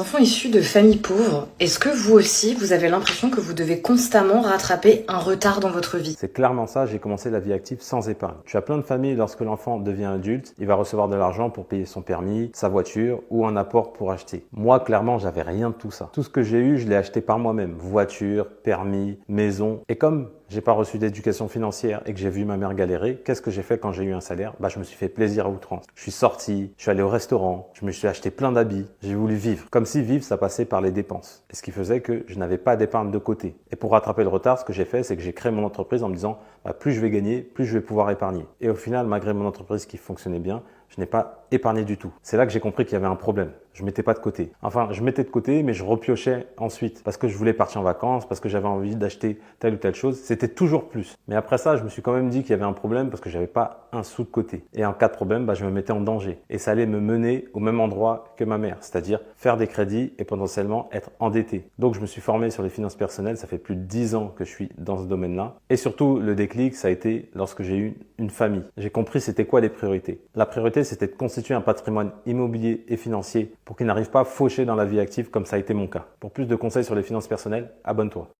Enfants issus de familles pauvres, est-ce que vous aussi, vous avez l'impression que vous devez constamment rattraper un retard dans votre vie? C'est clairement ça, j'ai commencé la vie active sans épargne. Tu as plein de familles, lorsque l'enfant devient adulte, il va recevoir de l'argent pour payer son permis, sa voiture ou un apport pour acheter. Moi, clairement, j'avais rien de tout ça. Tout ce que j'ai eu, je l'ai acheté par moi-même. Voiture, permis, maison. Et comme j'ai pas reçu d'éducation financière et que j'ai vu ma mère galérer, qu'est-ce que j'ai fait quand j'ai eu un salaire? Je me suis fait plaisir à outrance. Je suis sorti, je suis allé au restaurant, je me suis acheté plein d'habits, j'ai voulu vivre. Comme si vivre, ça passait par les dépenses. Et ce qui faisait que je n'avais pas d'épargne de côté. Et pour rattraper le retard, ce que j'ai fait, c'est que j'ai créé mon entreprise en me disant, plus je vais gagner, plus je vais pouvoir épargner. Et au final, malgré mon entreprise qui fonctionnait bien, je n'ai pas épargné du tout. C'est là que j'ai compris qu'il y avait un problème. Je mettais pas de côté. Enfin, je mettais de côté, mais je repiochais ensuite. Parce que je voulais partir en vacances, parce que j'avais envie d'acheter telle ou telle chose. C'était toujours plus. Mais après ça, je me suis quand même dit qu'il y avait un problème parce que j'avais pas un sou de côté. Et en cas de problème, je me mettais en danger. Et ça allait me mener au même endroit que ma mère. C'est-à-dire faire des crédits et potentiellement être endetté. Donc, je me suis formé sur les finances personnelles. Ça fait plus de 10 ans que je suis dans ce domaine-là. Et surtout, le déclic, ça a été lorsque j'ai eu une famille. J'ai compris c'était quoi les priorités. La priorité, c'était de constituer un patrimoine immobilier et financier pour qu'il n'arrive pas à faucher dans la vie active comme ça a été mon cas. Pour plus de conseils sur les finances personnelles, abonne-toi.